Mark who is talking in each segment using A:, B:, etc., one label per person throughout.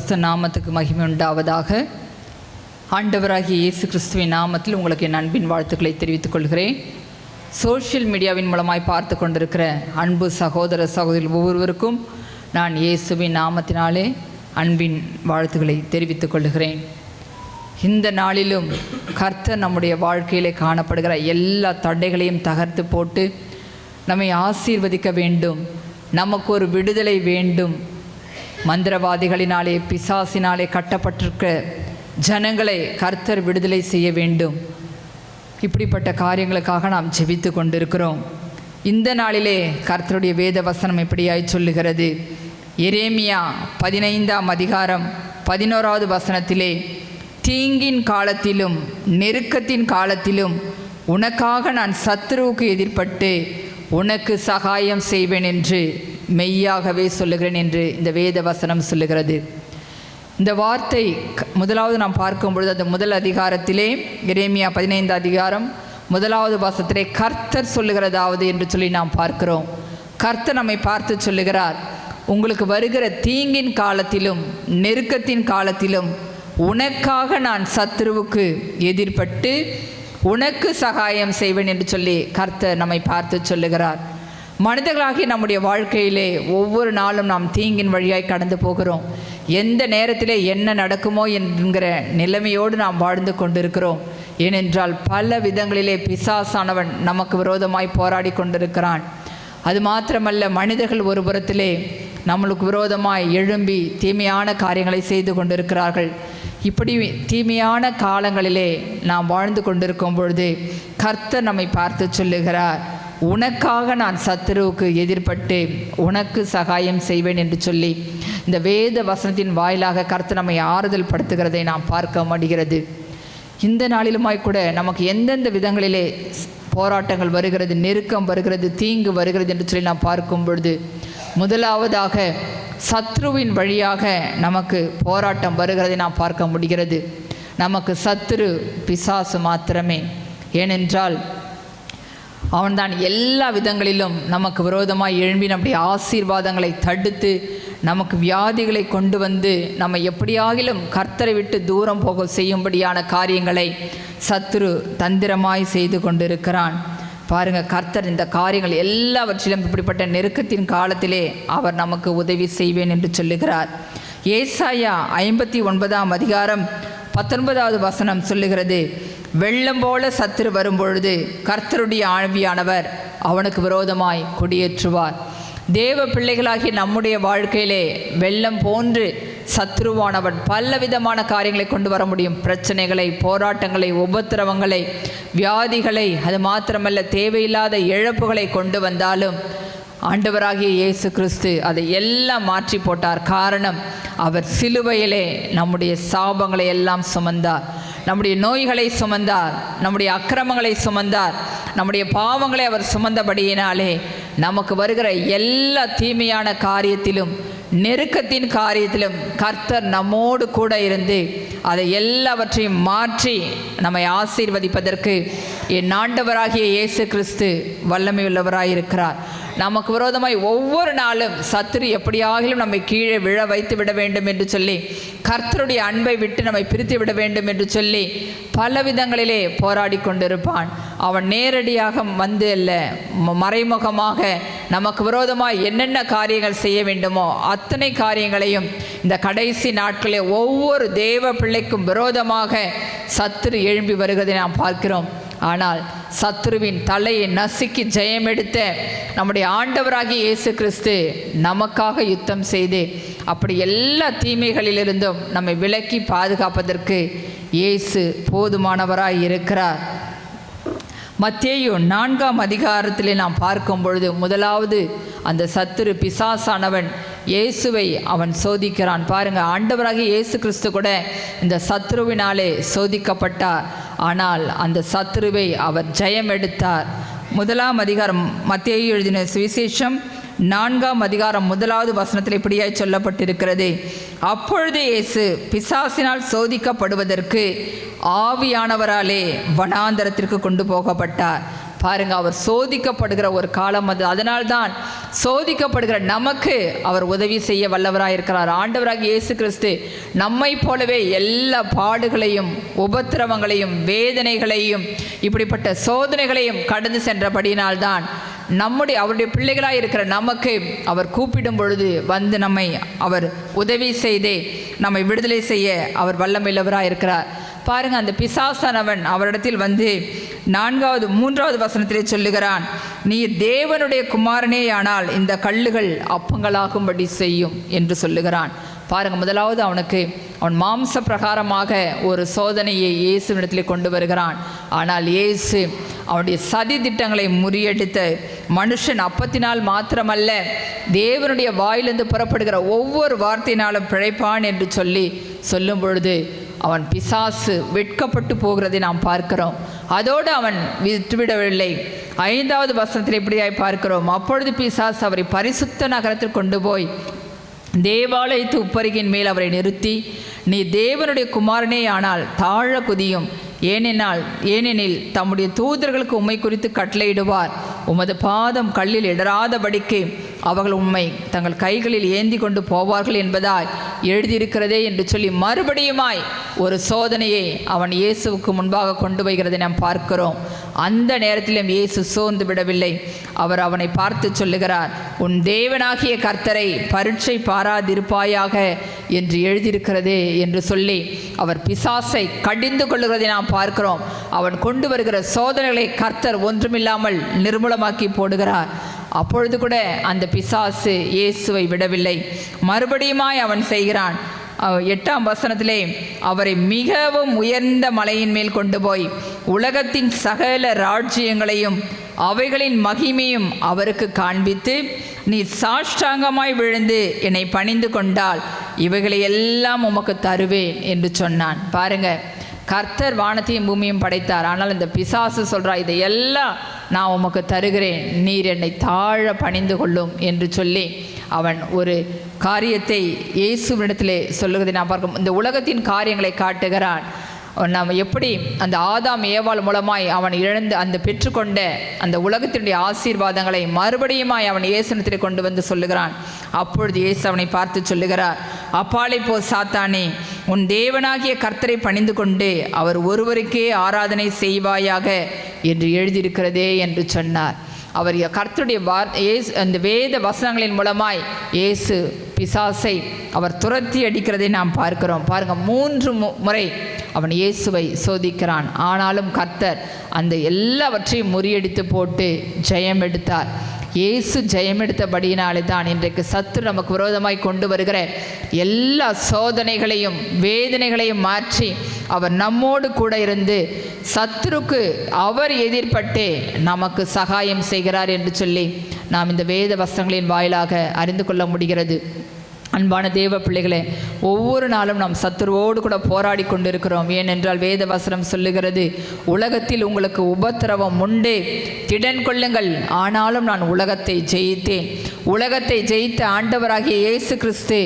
A: பரிசுத்த நாமத்துக்கு மகிமை உண்டாவதாக. ஆண்டவராகிய இயேசு கிறிஸ்துவின் நாமத்தில் உங்களுக்கு என் அன்பின் வாழ்த்துக்களை தெரிவித்துக் கொள்கிறேன். சோஷியல் மீடியாவின் மூலமாய் பார்த்து கொண்டிருக்கிற அன்பு சகோதர சகோதரி ஒவ்வொருவருக்கும் நான் இயேசுவின் நாமத்தினாலே அன்பின் வாழ்த்துக்களை தெரிவித்துக் கொள்கிறேன். இந்த நாளிலும் கர்த்தர் நம்முடைய வாழ்க்கையிலே காணப்படுகிற எல்லா தடைகளையும் தகர்த்து போட்டு நம்மை ஆசீர்வதிக்க வேண்டும். நமக்கு ஒரு விடுதலை வேண்டும். மந்திரவாதிகளினாலே பிசாசினாலே கட்டப்பட்டிருக்க ஜனங்களை கர்த்தர் விடுதலை செய்ய வேண்டும். இப்படிப்பட்ட காரியங்களுக்காக நாம் ஜெபித்து கொண்டிருக்கிறோம். இந்த நாளிலே கர்த்தருடைய வேத வசனம் எப்படியாய் சொல்லுகிறது? எரேமியா 15ஆம் அதிகாரம் 11வது வசனத்திலே, தீங்கின் காலத்திலும் நெருக்கத்தின் காலத்திலும் உனக்காக நான் சத்துருவுக்கு எதிர்பட்டு உனக்கு சகாயம் செய்வேன் என்று மெய்யாகவே சொல்லுகிறேன் என்று இந்த வேத வசனம் சொல்லுகிறது. இந்த வார்த்தை முதலாவது நாம் பார்க்கும் பொழுது அந்த முதல் அதிகாரத்திலே, எரேமியா 15 அதிகாரம் 1வது வசனத்திலே கர்த்தர் சொல்லுகிறதாவது என்று சொல்லி நாம் பார்க்கிறோம். கர்த்தர் நம்மை பார்த்து சொல்லுகிறார், உங்களுக்கு வருகிற தீங்கின் காலத்திலும் நெருக்கத்தின் காலத்திலும் உனக்காக நான் சத்துருவுக்கு எதிர்பட்டு உனக்கு சகாயம் செய்வேன் என்று சொல்லி கர்த்தர் நம்மை பார்த்து சொல்லுகிறார். மனிதர்களாகி நம்முடைய வாழ்க்கையிலே ஒவ்வொரு நாளும் நாம் தீங்கின் வழியாய் கடந்து போகிறோம். எந்த நேரத்திலே என்ன நடக்குமோ என்கிற நிலைமையோடு நாம் வாழ்ந்து கொண்டிருக்கிறோம். ஏனென்றால் பல விதங்களிலே பிசாசானவன் நமக்கு விரோதமாய் போராடி கொண்டிருக்கிறான். அது மாத்திரமல்ல, மனிதர்கள் ஒரு புறத்திலே நம்மளுக்கு விரோதமாய் எழும்பி தீமையான காரியங்களை செய்து கொண்டிருக்கிறார்கள். இப்படி தீமையான காலங்களிலே நாம் வாழ்ந்து கொண்டிருக்கும் பொழுது கர்த்தர் நம்மை பார்த்து சொல்லுகிறார், உனக்காக நான் சத்துருவுக்கு எதிர்பட்டு உனக்கு சகாயம் செய்வேன் என்று சொல்லி இந்த வேத வசனத்தின் வாயிலாக கர்த்தர் நம்மை ஆறுதல் படுத்துகிறதை நாம் பார்க்க முடிகிறது. இந்த நாளிலுமாய் கூட நமக்கு எந்தெந்த விதங்களிலே போராட்டங்கள் வருகிறது, நெருக்கம் வருகிறது, தீங்கு வருகிறது என்று சொல்லி நாம் பார்க்கும் பொழுது, முதலாவதாக சத்ருவின் வழியாக நமக்கு போராட்டம் வருகிறதை நாம் பார்க்க முடிகிறது. நமக்கு சத்துரு பிசாசு மாத்திரமே. ஏனென்றால் அவன்தான் எல்லா விதங்களிலும் நமக்கு விரோதமாக எழும்பி நம்முடைய ஆசீர்வாதங்களை தடுத்து நமக்கு வியாதிகளை கொண்டு வந்து நம்ம எப்படியாகிலும் கர்த்தரை விட்டு தூரம் போக செய்யும்படியான காரியங்களை சத்துரு தந்திரமாய் செய்து கொண்டிருக்கிறான். பாருங்கள், கர்த்தர் இந்த காரியங்கள் எல்லாவற்றிலும் இப்படிப்பட்ட நெருக்கத்தின் காலத்திலே அவர் நமக்கு உதவி செய்வேன் என்று சொல்லுகிறார். ஏசாயா 59ஆம் அதிகாரம் 19வது வசனம் சொல்லுகிறது, வெள்ளம் போல சத்துரு வரும்பொழுது கர்த்தருடைய ஆவியானவர் அவனுக்கு விரோதமாய் குடியேற்றுவார். தேவ பிள்ளைகளாகி நம்முடைய வாழ்க்கையிலே வெள்ளம் போன்று சத்ருவானவன் பல விதமான காரியங்களை கொண்டு வர முடியும். பிரச்சனைகளை, போராட்டங்களை, உபத்திரவங்களை, வியாதிகளை, அது மாத்திரமல்ல தேவையில்லாத இழப்புகளை கொண்டு வந்தாலும் ஆண்டவராகிய இயேசு கிறிஸ்து அதை எல்லாம் மாற்றி போட்டார். காரணம், அவர் சிலுவையிலே நம்முடைய சாபங்களை எல்லாம் சுமந்தார், நம்முடைய நோய்களை சுமந்தார், நம்முடைய அக்கிரமங்களை சுமந்தார், நம்முடைய பாவங்களை அவர் சுமந்தபடியினாலே நமக்கு வருகிற எல்லா தீமையான காரியத்திலும் நெருக்கத்தின் காரியத்திலும் கர்த்தர் நம்மோடு கூட இருந்து அதை எல்லாவற்றையும் மாற்றி நம்மை ஆசீர்வதிப்பதற்கு என் ஆண்டவராகிய இயேசு கிறிஸ்து வல்லமையுள்ளவராயிருக்கிறார். நமக்கு விரோதமாய் ஒவ்வொரு நாளும் சத்துரு எப்படியாகிலும் நம்மை கீழே விழ வைத்து விட வேண்டும் என்று சொல்லி, கர்த்தருடைய அன்பை விட்டு நம்மை பிரித்து விட வேண்டும் என்று சொல்லி பல விதங்களிலே போராடி கொண்டிருப்பான். அவன் நேரடியாக வந்து அல்ல, மறைமுகமாக நமக்கு விரோதமாக என்னென்ன காரியங்கள் செய்ய வேண்டுமோ அத்தனை காரியங்களையும் இந்த கடைசி நாட்களில் ஒவ்வொரு தேவ பிள்ளைக்கும் விரோதமாக சத்துரு எழும்பி வருவதை நாம் பார்க்கிறோம். ஆனால் சத்துருவின் தலையை நசுக்கி ஜெயமெடுத்த நம்முடைய ஆண்டவராகிய இயேசு கிறிஸ்து நமக்காக யுத்தம் செய்து அப்படி எல்லா தீமைகளிலிருந்தும் நம்மை விலக்கி பாதுகாப்பதற்கு இயேசு போதுமானவராய் இருக்கிறார். மத்தேயு 4ஆம் அதிகாரத்திலே நாம் பார்க்கும் பொழுது முதலாவது அந்த சத்துரு பிசாசானவன் இயேசுவை அவன் சோதிக்கிறான். பாருங்கள், ஆண்டவராகிய இயேசு கிறிஸ்து கூட இந்த சத்துருவினாலே சோதிக்கப்பட்டார். ஆனால் அந்த சத்துருவை அவர் ஜெயம் எடுத்தார். 1ஆம் அதிகாரம் மத்தேயு எழுதின சுவிசேஷம் 4ஆம் அதிகாரம் 1வது வசனத்தில் இப்படியாய் சொல்லப்பட்டிருக்கிறது, அப்பொழுது இயேசு பிசாசினால் சோதிக்கப்படுவதற்கு ஆவியானவராலே வனாந்தரத்திற்கு கொண்டு போகப்பட்டார். பாருங்க, அவர் சோதிக்கப்படுகிற ஒரு காலம் அது. அதனால்தான் சோதிக்கப்படுகிற நமக்கு அவர் உதவி செய்ய வல்லவராக இருக்கிறார். ஆண்டவராகிய இயேசு கிறிஸ்து நம்மை போலவே எல்லா பாடுகளையும் உபத்திரவங்களையும் வேதனைகளையும் இப்படிப்பட்ட சோதனைகளையும் கடந்து சென்றபடியினால்தான் அவருடைய பிள்ளைகளாக இருக்கிற நமக்கு அவர் கூப்பிடும் பொழுது வந்து நம்மை அவர் உதவி செய்தே நம்மை விடுதலை செய்ய அவர் வல்லமையுள்ளவராக இருக்கிறார். பாருங்கள், அந்த பிசாசானவன் அவரிடத்தில் வந்து 3வது வசனத்திலே சொல்லுகிறான், நீ தேவனுடைய குமாரனே ஆனால் இந்த கல்லுகள் அப்பங்களாகும்படி செய்யும் என்று சொல்லுகிறான். பாருங்கள், முதலாவது அவன் மாம்ச பிரகாரமாக ஒரு சோதனையை இயேசுவிடத்திலே கொண்டு வருகிறான். ஆனால் இயேசு அவனுடைய சதி திட்டங்களை முறியடித்த மனுஷன் அப்பத்தினால் மாத்திரமல்ல, தேவனுடைய வாயிலிருந்து புறப்படுகிற ஒவ்வொரு வார்த்தையினாலும் பிழைப்பான் என்று சொல்லும் பொழுது அவன் பிசாசு வெட்கப்பட்டு போகிறதை நாம் பார்க்கிறோம். அதோடு அவன் விட்டுவிடவில்லை. 5வது வசனத்தில் இப்படியாய் பார்க்கிறோம், அப்பொழுது பிசாசு அவரை பரிசுத்த நகரத்தில் கொண்டு போய் தேவாலயத்து உப்பருகின் மேல் அவரை நிறுத்தி, நீ தேவனுடைய குமாரனே ஆனால் தாழ குதியும், ஏனெனில் தம்முடைய தூதர்களுக்கு உம்மை குறித்து கட்டளையிடுவார், உமது பாதம் கல்லில் இடராதபடிக்கு அவர்கள் உம்மை தங்கள் கைகளில் ஏந்தி கொண்டு போவார்கள் என்பதாய் எழுதியிருக்கிறதே என்று சொல்லி மறுபடியுமாய் ஒரு சோதனையை அவன் இயேசுவுக்கு முன்பாக கொண்டு வருகிறதை நாம் பார்க்கிறோம். அந்த நேரத்திலும் இயேசு சோர்ந்து விடவில்லை. அவர் அவனை பார்த்து சொல்லுகிறார், உன் தேவனாகிய கர்த்தரை பரீட்சை பாராதிருப்பாயாக என்று எழுதியிருக்கிறதே என்று சொல்லி அவர் பிசாசை கடிந்து கொள்ளுகிறதை நாம் பார்க்கிறோம். அவன் கொண்டு வருகிற சோதனைகளை கர்த்தர் ஒன்றுமில்லாமல் நிர்மூலமாக்கி போடுகிறார். அப்பொழுது கூட அந்த பிசாசு இயேசுவை விடவில்லை. மறுபடியுமாய் அவன் செய்கிறான். 8ஆம் வசனத்திலே அவரை மிகவும் உயர்ந்த மலையின் மேல் கொண்டு போய் உலகத்தின் சகல ராஜ்யங்களையும் அவைகளின் மகிமையும் அவருக்கு காண்பித்து, நீ சாஷ்டாங்கமாய் விழுந்து என்னை பணிந்து கொண்டால் இவைகளை எல்லாம் உமக்கு தருவேன் என்று சொன்னான். பாருங்க, கர்த்தர் வானத்தையும் பூமியும் படைத்தார். ஆனால் இந்த பிசாசு சொல்றா, இதையெல்லாம் நான் உமக்கு தருகிறேன், நீர் என்னை தாழ பணிந்து கொள்ளும் என்று சொல்லி அவன் ஒரு காரியத்தை இயேசுவிடத்திலே சொல்லுவதை நான் பார்க்க, இந்த உலகத்தின் காரியங்களை காட்டுகிறான். நாம் எப்படி அந்த ஆதாம் ஏவாள் மூலமாய் அவன் இழந்து அந்த பெற்றுக்கொண்ட அந்த உலகத்தினுடைய ஆசீர்வாதங்களை மறுபடியுமாய் அவன் இயேசுவிடத்திலே கொண்டு வந்து சொல்லுகிறான். அப்பொழுது இயேசு அவனை பார்த்து சொல்லுகிறார், அப்பாலை போ சாத்தானே, உன் தேவனாகிய கர்த்தரை பணிந்து கொண்டு அவர் ஒருவருக்கே ஆராதனை செய்வாயாக என்று எழுதியிருக்கிறதே என்று சொன்னார். அவர் கர்த்தருடைய அந்த வேத வசனங்களின் மூலமாய் இயேசு பிசாசை அவர் துரத்தி அடிக்கிறதை நாம் பார்க்கிறோம். பாருங்கள், 3 முறை அவன் இயேசுவை சோதிக்கிறான். ஆனாலும் கர்த்தர் அந்த எல்லாவற்றையும் முறியடித்து போட்டு ஜெயம் எடுத்தார். இயேசு ஜெயமெடுத்தபடியினாலே தான் இன்றைக்கு சத்துரு நமக்கு விரோதமாய் கொண்டு வருகிற எல்லா சோதனைகளையும் வேதனைகளையும் மாற்றி அவர் நம்மோடு கூட இருந்து சத்துருக்கு அவர் எதிர்பட்டே நமக்கு சகாயம் செய்கிறார் என்று சொல்லி நாம் இந்த வேத வசனங்களின் வாயிலாக அறிந்து கொள்ள முடிகிறது. அன்பான தேவ பிள்ளைகளே, ஒவ்வொரு நாளும் நாம் சத்துருவோடு கூட போராடி கொண்டிருக்கிறோம். ஏனென்றால் வேத வசனம் சொல்லுகிறது, உலகத்தில் உங்களுக்கு உபத்திரவம் உண்டு, திடன் கொள்ளுங்கள், ஆனாலும் நான் உலகத்தை ஜெயித்தேன். உலகத்தை ஜெயித்த ஆண்டவராகிய இயேசு கிறிஸ்து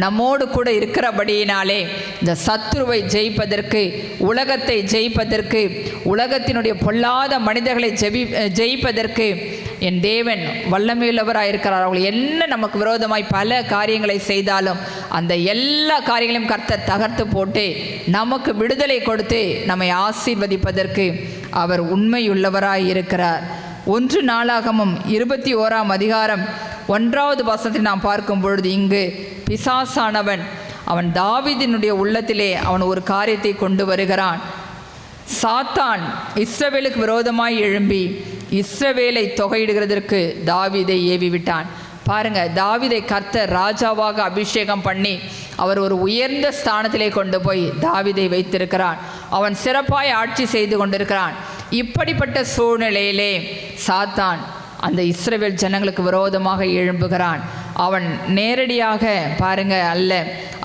A: நம்மோடு கூட இருக்கிறபடியினாலே இந்த சத்துருவை ஜெயிப்பதற்கு, உலகத்தை ஜெயிப்பதற்கு, உலகத்தினுடைய பொல்லாத மனிதர்களை ஜெயிப்பதற்கு என் தேவன் வல்லமையுள்ளவராக இருக்கிறார். அவர்கள் என்ன நமக்கு விரோதமாய் பல காரியங்களை செய்தாலும் அந்த எல்லா காரியங்களையும் கர்த்தர் தகர்த்து போட்டு நமக்கு விடுதலை கொடுத்து நம்மை ஆசீர்வதிப்பதற்கு அவர் உண்மையுள்ளவராய் இருக்கிறார். 1 நாளாகமம் 21ஆம் அதிகாரம் 1வது வசனத்தை நாம் பார்க்கும் பொழுது, இங்கு பிசாசானவன் அவன் தாவீதினுடைய உள்ளத்திலே அவன் ஒரு காரியத்தை கொண்டு வருகிறான். சாத்தான் இஸ்ரவேலுக்கு விரோதமாய் எழும்பி இஸ்ரவேலை தொகையிடுகிறதற்கு தாவீதை ஏவி விட்டான். பாருங்க, தாவீதை கர்த்தர் ராஜாவாக அபிஷேகம் பண்ணி அவர் ஒரு உயர்ந்த ஸ்தானத்திலே கொண்டு போய் தாவீதை வைத்திருக்கிறான். அவன் சிறப்பாய் ஆட்சி செய்து கொண்டிருக்கிறான். இப்படிப்பட்ட சூழ்நிலையிலே சாத்தான் அந்த இஸ்ரவேல் ஜனங்களுக்கு விரோதமாக எழும்புகிறான். அவன் நேரடியாக பாருங்க அல்ல,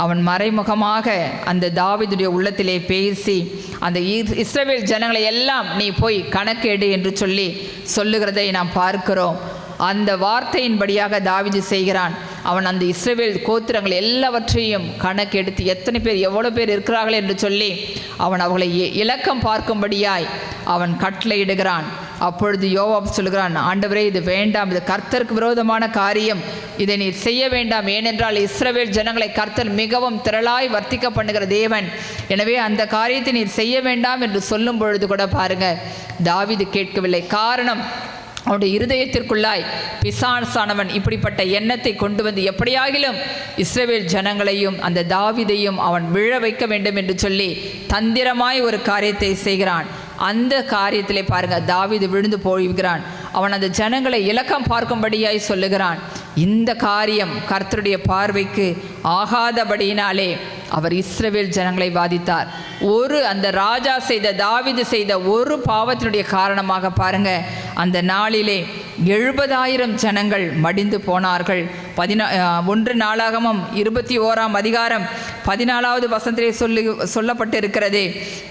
A: அவன் மறைமுகமாக அந்த தாவீதுடைய உள்ளத்திலே பேசி அந்த இஸ்ரவேல் ஜனங்களை எல்லாம் நீ போய் கணக்கெடு என்று சொல்லுகிறதை நாம் பார்க்கிறோம். அந்த வார்த்தையின்படியாக தாவீது செய்கிறான். அவன் அந்த இஸ்ரவேல் கோத்திரங்கள் எல்லாவற்றையும் கணக்கெடுத்து எத்தனை பேர் எவ்வளோ பேர் இருக்கிறார்கள் என்று சொல்லி அவன் அவர்களை இலக்கம் பார்க்கும்படியாய் அவன் கட்டளையிடுகிறான். அப்பொழுது யோவாப் சொல்கிறான், ஆண்டவரே இது வேண்டாம், இது கர்த்தருக்கு விரோதமான காரியம், இதை நீர் செய்ய வேண்டாம். ஏனென்றால் இஸ்ரவேல் ஜனங்களை கர்த்தர் மிகவும் திரளாய் வர்த்திக்க பண்ணுகிற தேவன், எனவே அந்த காரியத்தை நீர் செய்ய வேண்டாம் என்று சொல்லும் பொழுது கூட பாருங்க தாவீது கேட்கவில்லை. காரணம், அவனுடைய இருதயத்திற்குள்ளாய் பிசாசானவன் இப்படிப்பட்ட எண்ணத்தை கொண்டு வந்து எப்படியாகிலும் இஸ்ரவேல் ஜனங்களையும் அந்த தாவீதையும் அவன் விழ வைக்க வேண்டும் என்று சொல்லி தந்திரமாய் ஒரு காரியத்தை செய்கிறான். அந்த காரியத்திலே பாருங்க தாவீது விழுந்து போகிறான். அவன் அந்த ஜனங்களை இலக்கம் பார்க்கும்படியாய் சொல்லுகிறான். இந்த காரியம் கர்த்தருடைய பார்வைக்கு ஆகாதபடியினாலே அவர் இஸ்ரவேல் ஜனங்களை வாதித்தார். அந்த ராஜா செய்த தாவீது செய்த ஒரு பாவத்தினுடைய காரணமாக பாருங்க அந்த நாளிலே 70,000 ஜனங்கள் மடிந்து போனார்கள். 1 நாளாகமம் 21ஆம் அதிகாரம் 14வது வசனத்திலே சொல்லப்பட்டிருக்கிறது,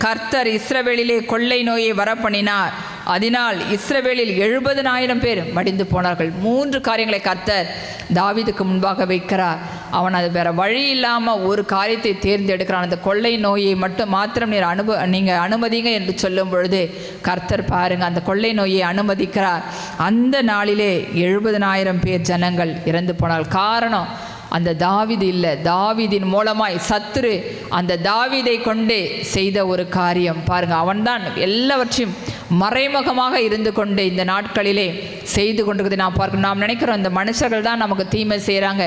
A: கர்த்தர் இஸ்ரவேலிலே கொள்ளை நோயை வரப்பண்ணினார், அதனால் இஸ்ரவேலில் 70,000 பேர் மடிந்து போனார்கள். 3 காரியங்களை கர்த்தர் தாவீதுக்கு முன்பாக வைக்கிறார். அவன் அது வேற வழி இல்லாமல் ஒரு காரியத்தை தேர்ந்தெடுக்கிறான். அந்த கொள்ளை நோயை மாத்திரம் நீங்கள் அனுமதிங்க என்று சொல்லும் பொழுது கர்த்தர் பாருங்க அந்த கொள்ளை நோயை அனுமதிக்கிறார். அந்த நாளிலே 70,000 பேர் ஜனங்கள் இறந்து போனார். காரணம், அந்த தாவீது இல்லை, தாவீதின் மூலமாய் சத்துரு அந்த தாவீதை கொண்டு செய்த ஒரு காரியம் பாருங்க. அவன்தான் எல்லாவற்றையும் மறைமுகமாக இருந்து கொண்டு இந்த நாட்களிலே செய்து கொண்டிருக்கிறது நாம் பார்க்கணும். நாம் நினைக்கிறோம் இந்த மனுஷர்கள் தான் நமக்கு தீமை செய்கிறாங்க,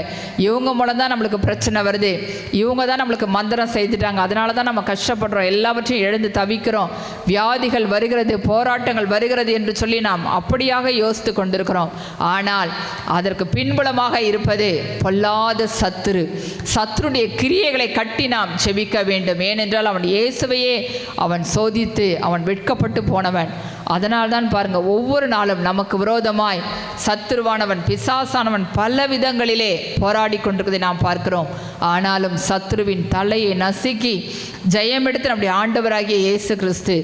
A: இவங்க மூலம் தான் நம்மளுக்கு பிரச்சனை வருது, இவங்க தான் நம்மளுக்கு மந்திரம் செய்துட்டாங்க, அதனால தான் நம்ம கஷ்டப்படுறோம், எல்லாவற்றையும் எழுந்து தவிக்கிறோம், வியாதிகள் வருகிறது, போராட்டங்கள் வருகிறது என்று சொல்லி நாம் அப்படியாக யோசித்து கொண்டிருக்கிறோம். ஆனால் அதற்கு பின்புலமாக இருப்பது பொல்லாத சத்துருடைய கிரியைகளை கட்டி நாம் செபிக்க வேண்டும். ஏனென்றால் அவன் இயேசுவையே அவன் சோதித்து அவன் வெட்கப்பட்டு போனவன். அதனால்தான் பாருங்க ஒவ்வொரு நாளும் நமக்கு விரோதமாய் சத்துருவானவன் பிசாசானவன் பல விதங்களிலே போராடி கொண்டிருக்கிறதை நாம் பார்க்கிறோம். ஆனாலும் சத்துருவின் தலையை நசுக்கி ஜெயமெடுத்து நம்முடைய ஆண்டவராகிய இயேசு கிறிஸ்து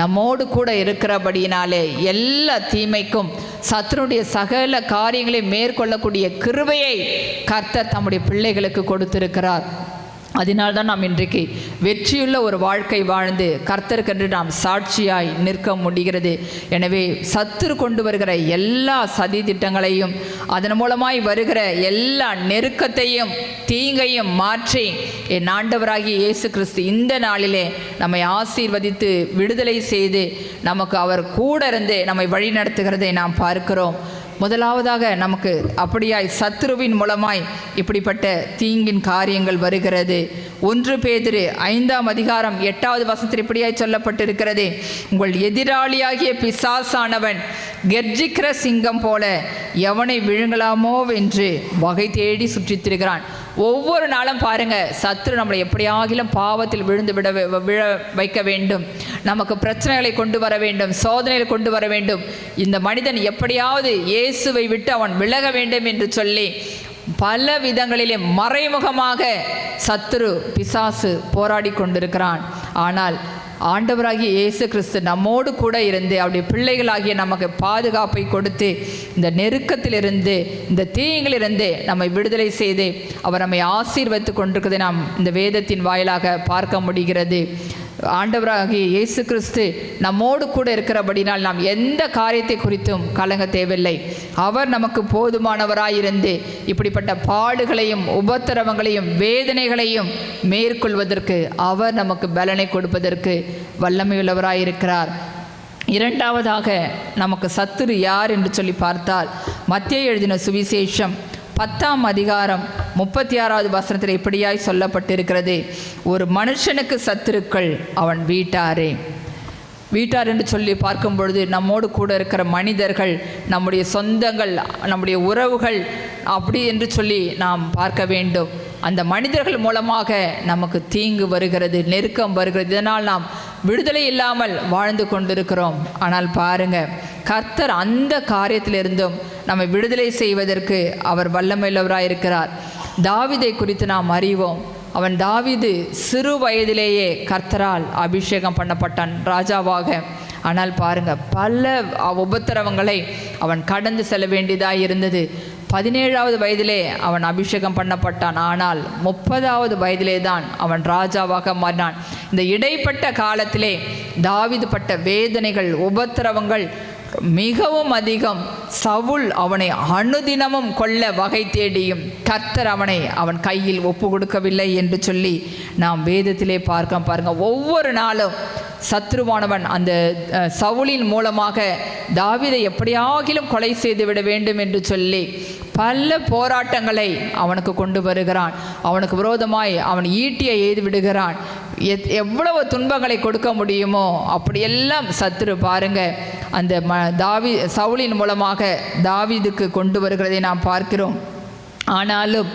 A: நம்மோடு கூட இருக்கிறபடியினாலே எல்லா தீமைக்கும் சத்துருடைய சகல காரியங்களை மேற்கொள்ளக்கூடிய கிருபையை கர்த்தர் தம்முடைய பிள்ளைகளுக்கு கொடுத்திருக்கிறார். அதனால்தான் நாம் இன்றைக்கு வெற்றியுள்ள ஒரு வாழ்க்கை வாழ்ந்து கர்த்தருக்கென்று நாம் சாட்சியாய் நிற்க முடிகிறது. எனவே சத்துரு கொண்டு வருகிற எல்லா சதி திட்டங்களையும் அதன் மூலமாய் வருகிற எல்லா நெருக்கத்தையும் தீங்கையும் மாற்றி என் ஆண்டவராகிய இயேசு கிறிஸ்து இந்த நாளிலே நம்மை ஆசீர்வதித்து விடுதலை செய்து நமக்கு அவர் கூட இருந்து நம்மை வழி நடத்துகிறதை நாம் பார்க்கிறோம். முதலாவதாக நமக்கு அப்படியாய் சத்துருவின் மூலமாய் இப்படிப்பட்ட தீங்கின் காரியங்கள் வருகிறது. 1 பேதுரு 5ஆம் அதிகாரம் 8வது வசனத்தில் இப்படியாய் சொல்லப்பட்டிருக்கிறது, உங்கள் எதிராளியாகிய பிசாசானவன் கெர்ஜிக்கிற சிங்கம் போல எவனை விழுங்கலாமோ என்று வகை தேடி சுற்றித் திரிகிறான். ஒவ்வொரு நாளும் பாருங்க சத்துரு நம்மளை எப்படியாகிலும் பாவத்தில் விழ வைக்க வேண்டும், நமக்கு பிரச்சனைகளை கொண்டு வர வேண்டும், சோதனைகளை கொண்டு வர வேண்டும், இந்த மனிதன் எப்படியாவது இயேசுவை விட்டு அவன் விலக வேண்டும் என்று சொல்லி பல விதங்களிலே மறைமுகமாக சத்துரு பிசாசு போராடி கொண்டிருக்கிறான். ஆனால் ஆண்டவராகிய இயேசு கிறிஸ்து நம்மோடு கூட இருந்து அவருடைய பிள்ளைகளாகிய நமக்கு பாதுகாப்பை கொடுத்து இந்த நெருக்கத்திலிருந்து இந்த தீங்கிலிருந்து நம்மை விடுதலை செய்து அவர் நம்மை ஆசீர்வதித்து கொண்டிருக்கிறதை நாம் இந்த வேதத்தின் வாயிலாக பார்க்க முடிகிறது. ஆண்டவராகிய இயேசு கிறிஸ்து நம்மோடு கூட இருக்கிறபடினால் நாம் எந்த காரியத்தை குறித்தும் கலங்க தேவையில்லை. அவர் நமக்கு போதுமானவராயிருந்து இப்படிப்பட்ட பாடுகளையும் உபத்திரவங்களையும் வேதனைகளையும் மேற்கொள்வதற்கு அவர் நமக்கு பலனை கொடுப்பதற்கு வல்லமையுள்ளவராயிருக்கிறார். இரண்டாவதாக நமக்கு சத்துரு யார் என்று சொல்லி பார்த்தால் மத்தேயு எழுதின சுவிசேஷம் 10ஆம் அதிகாரம் 36வது வசனத்தில் இப்படியாய் சொல்லப்பட்டிருக்கிறது, ஒரு மனுஷனுக்கு சத்துருக்கள் அவன் வீட்டார் என்று சொல்லி பார்க்கும் பொழுது நம்மோடு கூட இருக்கிற மனிதர்கள், நம்முடைய சொந்தங்கள், நம்முடைய உறவுகள் அப்படி என்று சொல்லி நாம் பார்க்க வேண்டும். அந்த மனிதர்கள் மூலமாக நமக்கு தீங்கு வருகிறது, நெருக்கம் வருகிறது, இதனால் நாம் விடுதலை இல்லாமல் வாழ்ந்து கொண்டிருக்கிறோம். ஆனால் பாருங்க கர்த்தர் அந்த காரியத்திலிருந்தும் நம்மை விடுதலை செய்வதற்கு அவர் வல்லமையுள்ளவராயிருக்கிறார். தாவீதை குறித்து நாம் அறிவோம். அவன் தாவீது சிறு வயதிலேயே கர்த்தரால் அபிஷேகம் பண்ணப்பட்டான் ராஜாவாக. ஆனால் பாருங்க பல உபத்திரவங்களை அவன் கடந்து செல்ல வேண்டியதாக இருந்தது. 17வது வயதிலே அவன் அபிஷேகம் பண்ணப்பட்டான். ஆனால் 30வது வயதிலே தான் அவன் ராஜாவாக மாறினான். இந்த இடைப்பட்ட காலத்திலே தாவீது பட்ட வேதனைகள் உபத்திரவங்கள் மிகவும் அதிகம். சவுல் அவனை அனுதினமும் கொல்ல வகை தேடியும் கர்த்தர் அவன் கையில் ஒப்பு கொடுக்கவில்லை என்று சொல்லி நாம் வேதத்திலே பாருங்க. ஒவ்வொரு நாளும் சத்ருவானவன் அந்த சவுலின் மூலமாக தாவீதை எப்படியாகிலும் கொலை செய்து விட வேண்டும் என்று சொல்லி பல போராட்டங்களை அவனுக்கு கொண்டு வருகிறான். அவனுக்கு விரோதமாய் அவன் ஈட்டியை எய்து விடுகிறான். எவ்வளவு துன்பங்களை கொடுக்க முடியுமோ அப்படியெல்லாம் சத்ரு பாருங்க அந்த சவுலின் மூலமாக தாவீதுக்கு கொண்டு வருகிறதை நாம் பார்க்கிறோம். ஆனாலும்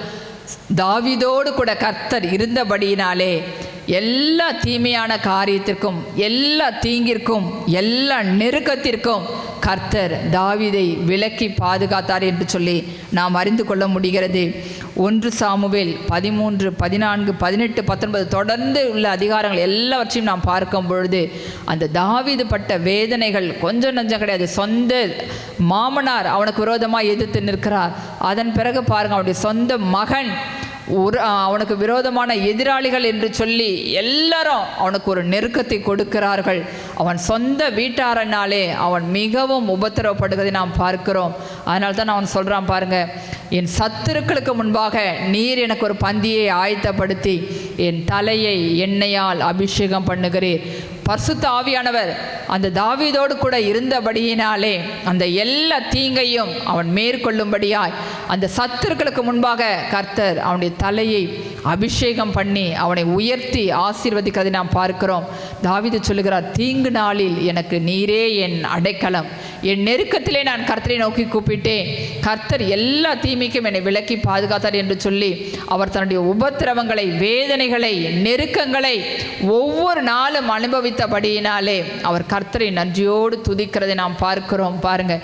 A: தாவீதோடு கூட கர்த்தர் இருந்தபடியினாலே எல்லா தீமையான காரியத்திற்கும், எல்லா தீங்கிற்கும், எல்லா நெருக்கத்திற்கும் கர்த்தர் தாவீதை விலக்கி பாதுகாத்தார் என்று சொல்லி நாம் அறிந்து கொள்ள முடிகிறது. 1 சாமுவேல் 13, 14, 18, 19 தொடர்ந்து உள்ள அதிகாரங்கள் எல்லாவற்றையும் நாம் பார்க்கும் பொழுது அந்த தாவீது பட்ட வேதனைகள் கொஞ்சம் நஞ்சம் கிடையாது. சொந்த மாமனார் அவனுக்கு விரோதமாக எதிர்த்து நிற்கிறார். அதன் பிறகு பாருங்கள் அவனுடைய சொந்த மகன் அவனுக்கு விரோதமான எதிராளிகள் என்று சொல்லி எல்லாரும் அவனுக்கு ஒரு நெருக்கத்தை கொடுக்கிறார்கள். அவன் சொந்த வீட்டாரனாலே அவன் மிகவும் உபத்திரவப்படுவதை நாம் பார்க்கிறோம். அதனால தான் அவன் சொல்கிறான் பாருங்க, என் சத்துருக்களுக்கு முன்பாக நீர் எனக்கு ஒரு பந்தியை ஆயத்தப்படுத்தி என் தலையை எண்ணெயால் அபிஷேகம் பண்ணுகிறீர். பரிசுத்த ஆவியானவர் அந்த தாவீதோடு கூட இருந்தபடியினாலே அந்த எல்லா தீங்கையும் அவன் மேற்கொள்ளும்படியாய் அந்த சத்துருக்களுக்கு முன்பாக கர்த்தர் அவனுடைய தலையை அபிஷேகம் பண்ணி அவனை உயர்த்தி ஆசீர்வதிக்கிறதை நாம் பார்க்கிறோம். தாவீது சொல்லுகிறார், தீங்கு நாளில் எனக்கு நீரே என் அடைக்கலம், என் நெருக்கத்திலே நான் கர்த்தரை நோக்கி கூப்பிட்டேன், கர்த்தர் எல்லா தீமைக்கும் என்னை விலக்கி பாதுகாத்தார் என்று சொல்லி அவர் தன்னுடைய உபத்திரவங்களை, வேதனைகளை, நெருக்கங்களை ஒவ்வொரு நாளும் அனுபவித்தபடியினாலே அவர் கர்த்தரை நன்றியோடு துதிக்கிறதை நாம் பார்க்கிறோம். பாருங்க,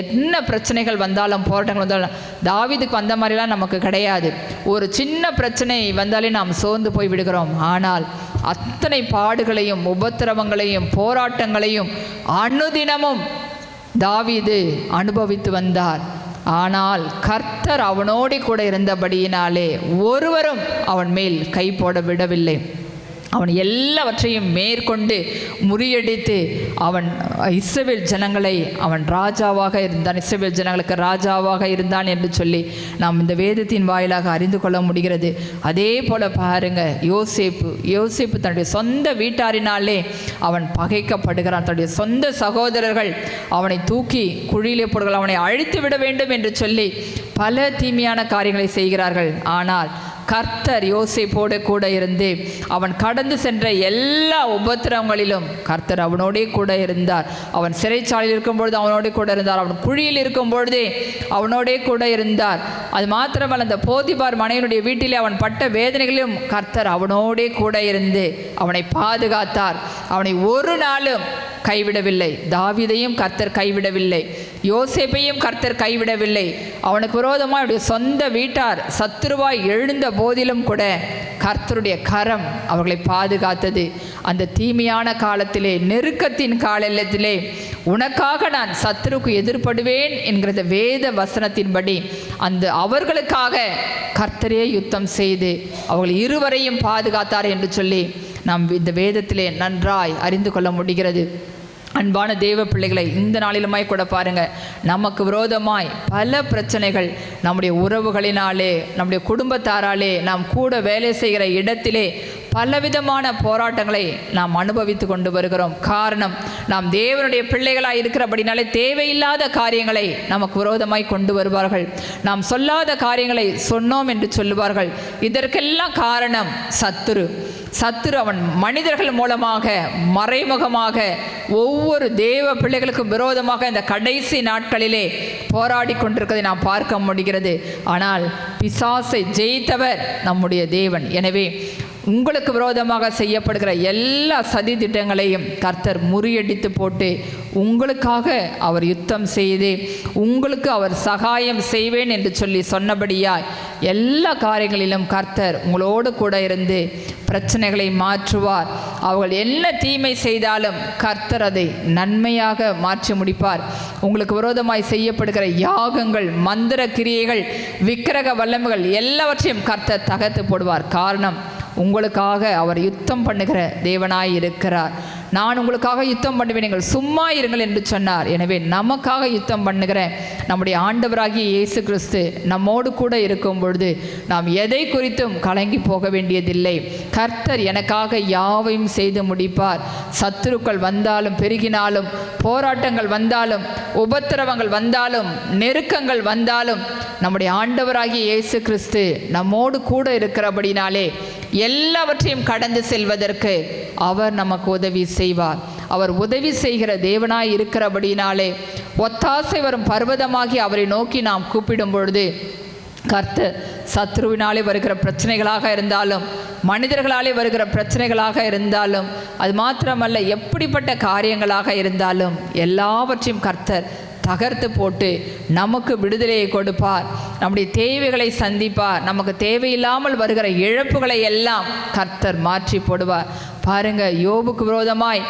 A: என்ன பிரச்சனைகள் வந்தாலும், போராட்டங்கள் வந்தாலும், தாவீதுக்கு வந்த மாதிரிலாம் நமக்கு கிடையாது. ஒரு சின்ன பிரச்சனை வந்தாலே நாம் சோர்ந்து போய் விடுகிறோம். ஆனால் அத்தனை பாடுகளையும், உபத்திரவங்களையும், போராட்டங்களையும் அனுதினமும் தாவீது அனுபவித்து வந்தார். ஆனால் கர்த்தர் அவனோடு கூட இருந்தபடியினாலே ஒருவரும் அவன் மேல் கை போட விடவில்லை. அவன் எல்லாவற்றையும் மேற்கொண்டு முறியடித்து அவன் இஸ்ரவேல் ஜனங்களை அவன் ராஜாவாக இருந்தான், இஸ்ரவேல் ஜனங்களுக்கு ராஜாவாக இருந்தான் என்று சொல்லி நாம் இந்த வேதத்தின் வாயிலாக அறிந்து கொள்ள முடிகிறது. அதே போல பாருங்க, யோசேப்பு தன்னுடைய சொந்த வீட்டாரினாலே அவன் பகைக்கப்படுகிறான். தன்னுடைய சொந்த சகோதரர்கள் அவனை தூக்கி குழியிலே போடுகிறார்கள், அவனை அழித்து விட வேண்டும் என்று சொல்லி பல தீமையான காரியங்களை செய்கிறார்கள். ஆனால் கர்த்தர் யோசேப்போடு கூட இருந்து அவன் கடந்து சென்ற எல்லா உபத்திரவங்களிலும் கர்த்தர் அவனோடே கூட இருந்தார். அவன் சிறைச்சாலையில் இருக்கும்பொழுது அவனோடே கூட இருந்தார், அவன் குழியில் இருக்கும் பொழுதே அவனோடே கூட இருந்தார். அது மாத்திரமல்ல, அந்த போதிபார் மனைவியுடைய வீட்டிலே அவன் பட்ட வேதனைகளிலும் கர்த்தர் அவனோடே கூட இருந்து அவனை பாதுகாத்தார். அவனை ஒரு நாளும் கைவிடவில்லை. தாவீதையும் கர்த்தர் கைவிடவில்லை, யோசேப்பையும் கர்த்தர் கைவிடவில்லை. அவனுக்கு விரோதமாக அவருடைய சொந்த வீட்டார் சத்துருவாய் எழுந்த போதிலும் கூட கர்த்தருடைய கரம் அவர்களை பாதுகாத்தது. அந்த தீமையான காலத்திலே, நெருக்கத்தின் காலத்திலே உனக்காக நான் சத்துருக்கு எதிர்படுவேன் என்கிற வேத வசனத்தின்படி அந்த அவர்களுக்காக கர்த்தரே யுத்தம் செய்து அவர்கள் இருவரையும் பாதுகாத்தார் என்று சொல்லி நாம் இந்த வேதத்திலே நன்றாய் அறிந்து கொள்ள முடிகிறது. அன்பான தேவ பிள்ளைகளை, இந்த நாளிலுமாய் கூட பாருங்க, நமக்கு விரோதமாய் பல பிரச்சனைகள் நம்முடைய உறவுகளினாலே, நம்முடைய குடும்பத்தாராலே, நாம் கூட வேலை செய்கிற இடத்திலே பலவிதமான போராட்டங்களை நாம் அனுபவித்து கொண்டு வருகிறோம். காரணம், நாம் தேவனுடைய பிள்ளைகளாக இருக்கிறபடினாலே தேவையில்லாத காரியங்களை நமக்கு விரோதமாய் கொண்டு வருவார்கள். நாம் சொல்லாத காரியங்களை சொன்னோம் என்று சொல்லுவார்கள். இதற்கெல்லாம் காரணம் சத்துரு அவன் மனிதர்கள் மூலமாக மறைமுகமாக ஒவ்வொரு தேவ பிள்ளைகளுக்கும் விரோதமாக இந்த கடைசி நாட்களிலே போராடி கொண்டிருக்கிறதை நாம் பார்க்க முடிகிறது. ஆனால் பிசாசை ஜெயித்தவர் நம்முடைய தேவன். எனவே உங்களுக்கு விரோதமாக செய்யப்படுகிற எல்லா சதி திட்டங்களையும் கர்த்தர் முறியடித்து போட்டு உங்களுக்காக அவர் யுத்தம் செய்து உங்களுக்கு அவர் சகாயம் செய்வேன் என்று சொல்லி சொன்னபடியாய் எல்லா காரியங்களிலும் கர்த்தர் உங்களோடு கூட இருந்து பிரச்சனைகளை மாற்றுவார். அவர்கள் என்ன தீமை செய்தாலும் கர்த்தர் அதை நன்மையாக மாற்றி முடிப்பார். உங்களுக்கு விரோதமாய் செய்யப்படுகிற யாகங்கள், மந்திர கிரியைகள், விக்கிரக வல்லமைகள் எல்லாவற்றையும் கர்த்தர் தகர்த்து போடுவார். காரணம், உங்களுக்காக அவர் யுத்தம் பண்ணுகிற தேவனாய் இருக்கிறார். நான் உங்களுக்காக யுத்தம் பண்ணுவேன், நீங்கள் சும்மா இருங்கள் என்று சொன்னார். எனவே நமக்காக யுத்தம் பண்ணுகிற நம்முடைய ஆண்டவராகிய இயேசு கிறிஸ்து நம்மோடு கூட இருக்கும் பொழுது நாம் எதை குறித்தும் கலங்கி போக வேண்டியதில்லை. கர்த்தர் எனக்காக யாவையும் செய்து முடிப்பார். சத்துருக்கள் வந்தாலும் பெருகினாலும், போராட்டங்கள் வந்தாலும், உபத்திரவங்கள் வந்தாலும், நெருக்கங்கள் வந்தாலும், நம்முடைய ஆண்டவராகிய இயேசு கிறிஸ்து நம்மோடு கூட இருக்கிறபடினாலே எல்லாவற்றையும் கடந்து செல்வதற்கு அவர் நமக்கு உதவி செய்வார். அவர் உதவி செய்கிற தேவனாய் இருக்கிறபடினாலே ஒத்தாசை வரும் பர்வதமாகி அவரை நோக்கி நாம் கூப்பிடும் பொழுது கர்த்தர் சத்ருவினாலே வருகிற பிரச்சனைகளாக இருந்தாலும், மனிதர்களாலே வருகிற பிரச்சனைகளாக இருந்தாலும், அது மாத்திரமல்ல எப்படிப்பட்ட காரியங்களாக இருந்தாலும் எல்லாவற்றையும் கர்த்தர் தகர்த்து போட்டு நமக்கு விடுதலையை கொடுப்பார். நம்முடைய தேவைகளை சந்திப்பார். நமக்கு தேவையில்லாமல் வருகிற இழப்புகளை எல்லாம் கர்த்தர் மாற்றி போடுவார். பாருங்க, யோபுக்கு விரோதமாய்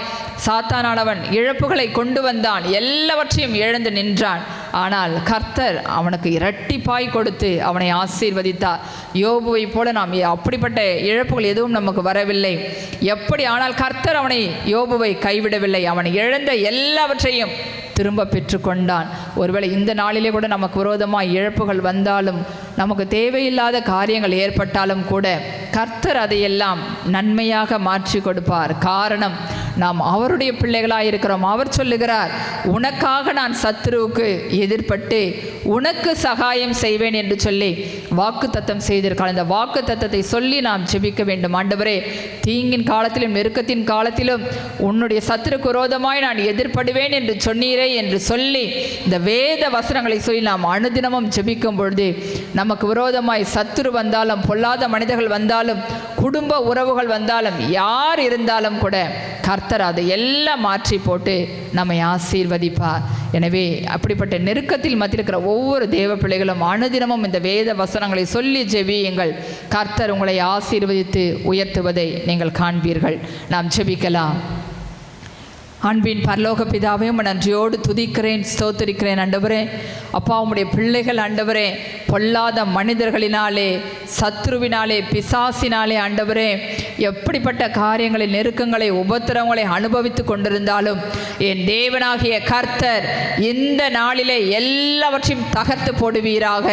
A: சாத்தானானவன் இழப்புகளை கொண்டு வந்தான், எல்லாவற்றையும் இழந்து நின்றான். ஆனால் கர்த்தர் அவனுக்கு இரட்டிப்பாய் கொடுத்து அவனை ஆசீர்வதித்தார். யோபுவை போல நாம் அப்படிப்பட்ட இழப்புகள் எதுவும் நமக்கு வரவில்லை. எப்படி ஆனால் கர்த்தர் அவனை யோபுவை கைவிடவில்லை. அவன் இழந்த எல்லாவற்றையும் திரும்ப பெற்றுக்கொண்டான். ஒருவேளை இந்த நாளிலே கூட நமக்கு விரோதமாக இழப்புகள் வந்தாலும், நமக்கு தேவையில்லாத காரியங்கள் ஏற்பட்டாலும் கூட கர்த்தர் அதையெல்லாம் நன்மையாக மாற்றி கொடுப்பார். காரணம், நாம் அவருடைய பிள்ளைகளாக இருக்கிறோம். அவர் சொல்லுகிறார், உனக்காக நான் சத்துருவுக்கு எதிர்பட்டு உனக்கு சகாயம் செய்வேன் என்று சொல்லி வாக்கு தத்தம் செய்திருக்கார். இந்த வாக்கு தத்தத்தை சொல்லி நாம் ஜெபிக்க வேண்டும். ஆண்டவரே, தீங்கின் காலத்திலும் நெருக்கத்தின் காலத்திலும் உன்னுடைய சத்துருக்கு விரோதமாய் நான் எதிர்படுவேன் என்று சொன்னீரே என்று சொல்லி இந்த வேத வசனங்களை சொல்லி நாம் அனுதினமும் ஜெபிக்கும் பொழுது நமக்கு விரோதமாய் சத்துரு வந்தாலும், பொல்லாத மனிதர்கள் வந்தாலும், குடும்ப உறவுகள் வந்தாலும், யார் இருந்தாலும் கூட கர்த்தர் அதை எல்லாம் மாற்றி போட்டு நம்மை ஆசீர்வதிப்பார். எனவே அப்படிப்பட்ட நெருக்கத்தில் மத்தியில் இருக்கிற ஒவ்வொரு தேவ பிள்ளைகளும் அனுதினமும் இந்த வேத வசனங்களை சொல்லி ஜெபியுங்கள். கர்த்தர் உங்களை ஆசீர்வதித்து உயர்த்துவதை நீங்கள் காண்பீர்கள். நாம் ஜெபிக்கலாம். அன்பின் பரலோக பிதாவே, நன்றியோடு துதிக்கிறேன், ஸ்தோத்திரிக்கிறேன். ஆண்டவரே, அப்பா, உம்முடைய பிள்ளைகள் ஆண்டவரே பொல்லாத மனிதர்களினாலே, சத்ருவினாலே, பிசாசினாலே ஆண்டவரே எப்படிப்பட்ட காரியங்களை, நெருக்கங்களை, உபத்திரவங்களை அனுபவித்து கொண்டிருந்தாலும் என் தேவனாகிய கர்த்தர் இந்த நாளிலே எல்லாவற்றையும் தகர்த்து போடுவீராக.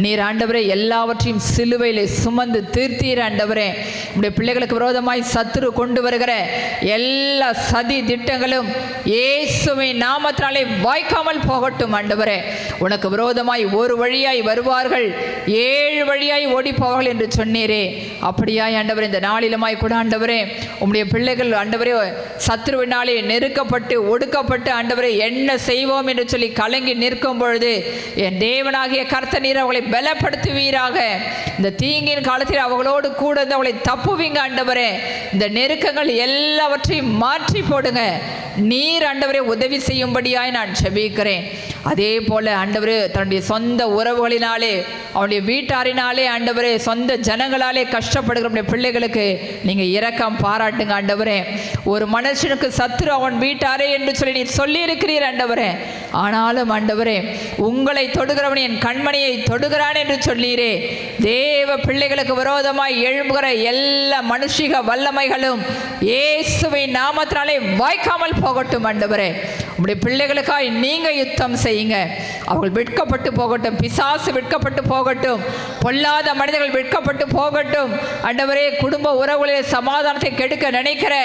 A: நீர் ஆண்டவரே எல்லாவற்றையும் சிலுவையிலே சுமந்து தீர்த்தீர். ஆண்டவரே, உம்முடைய பிள்ளைகளுக்கு விரோதமாய் சத்துரு கொண்டு வருகிற எல்லா சதி திட்டங்களும் இயேசுவின் நாமத்தினாலே வாய்க்காமல் போகட்டும். ஆண்டவரே, உனக்கு விரோதமாய் ஒரு வழியாய் வருவார்கள், 7 வழியாய் ஓடி போவார்கள் என்று சொன்னீரே. அப்படியாய் ஆண்டவரே இந்த நாளிலுமாய் கூட ஆண்டவரே உம்முடைய பிள்ளைகள் ஆண்டவரே சத்ருவினாலே நெருக்கப்பட்டு ஒடுக்கப்பட்டு ஆண்டவரே என்ன செய்வோம் என்று சொல்லி கலங்கி நிற்கும் பொழுது என் தேவனாகிய கர்த்தர் நீர் அவர்களை பலப்படுத்துவீராக. இந்த தீங்கின் காலத்தில் அவர்களோடு கூட அவர்களை தப்புவீங்க. ஆண்டவரே, இந்த நெருக்கங்கள் எல்லாவற்றையும் மாற்றி போடுங்க. நீர் ஆண்டவரே உதவி செய்யும்படியாய் நான் ஜெபிக்கிறேன். அதே போல ஆண்டவரே தன்னுடைய சொந்த உறவுகளினாலே, அவனுடைய வீட்டாரினாலே ஆண்டவரே சொந்த ஜனங்களாலே கஷ்டப்படுகிற பிள்ளைகளுக்கு நீங்கள் இரக்கம் பாராட்டுங்க. ஆண்டவரே, ஒரு மனுஷனுக்கு சத்துரு அவன் வீட்டாரே என்று சொல்லி நீர் சொல்லி இருக்கிறீர். ஆண்டவரே, ஆனாலும் ஆண்டவரே உங்களை தொடுகிறவன் என் கண்மணியை தொடுகிறான் என்று சொல்லீரே. தேவ பிள்ளைகளுக்கு விரோதமாய் எழும்புகிற எல்லா மனுஷிக வல்லமைகளும் இயேசுவின் நாமத்தினாலே வாய்க்காமல் போகட்டும். ஆண்டவரே, உம்முடைய பிள்ளைகளுக்காய் நீங்க யுத்தம் செய்யுங்க. அவர்கள் வெட்கப்பட்டு போகட்டும், பிசாசு வெட்கப்பட்டு போகட்டும், பொல்லாத மனிதர்கள் வெட்கப்பட்டு போகட்டும். ஆண்டவரே, குடும்ப உறவுகளில் சமாதானத்தை கெடுக்க நினைக்கிற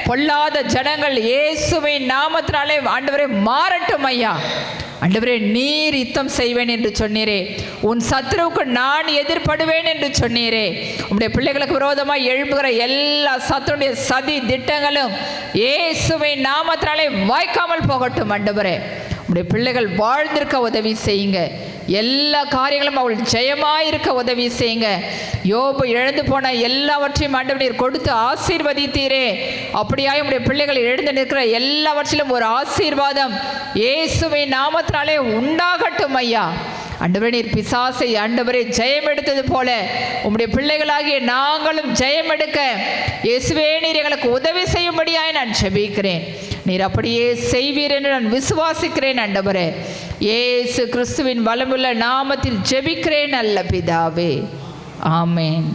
A: பொல்லாத ஜனங்கள் இயேசுவின் நாமத்தினாலே ஆண்டவரே மாறட்டும். ஐயா ஆண்டவரே, நீர் யுத்தம் செய்வேன் என்று சொன்னீரே. உன் சத்ருவுக்கு நான் எதிர்படுவேன் என்று சொன்னீரே. உம்முடைய பிள்ளைகளுக்கு விரோதமாக எழும்புகிற எல்லா சத்துருடைய சதி திட்டங்களும் இயேசுவின் நாமத்தினாலே வாய்க்காமல் போகட்டும். ஆண்டவரே, உம்முடைய பிள்ளைகள் வாழ்ந்திருக்க உதவி செய்யுங்க. எல்லா காரியங்களும் அவள் ஜெயமாயிருக்க உதவி செய்யுங்க. யோபு இழந்து போன எல்லாவற்றையும் ஆண்டவர் நீர் கொடுத்து ஆசீர்வதித்தீரே. அப்படியாய் உம்முடைய பிள்ளைகள் எழுந்து நிற்கிற எல்லாவற்றிலும் ஒரு ஆசீர்வாதம் இயேசுவின் நாமத்தினாலே உண்டாகட்டும். ஐயா ஆண்டவரே, நீர் பிசாசை ஆண்டவரே ஜெயம் எடுத்தது போல உம்முடைய பிள்ளைகளாகிய நாங்களும் ஜெயம் எடுக்க இயேசுவே நீர் எங்களுக்கு உதவி செய்யும்படியாய் நான் ஜெபிக்கிறேன். நீர் அப்படியே செய்வீர் என்று நான் விசுவாசிக்கிறேன். ஆண்டவரே, இயேசு கிறிஸ்துவின் வல்லமுள்ள நாமத்தில் ஜெபிக்கிறேன் நல்ல பிதாவே. ஆமென்.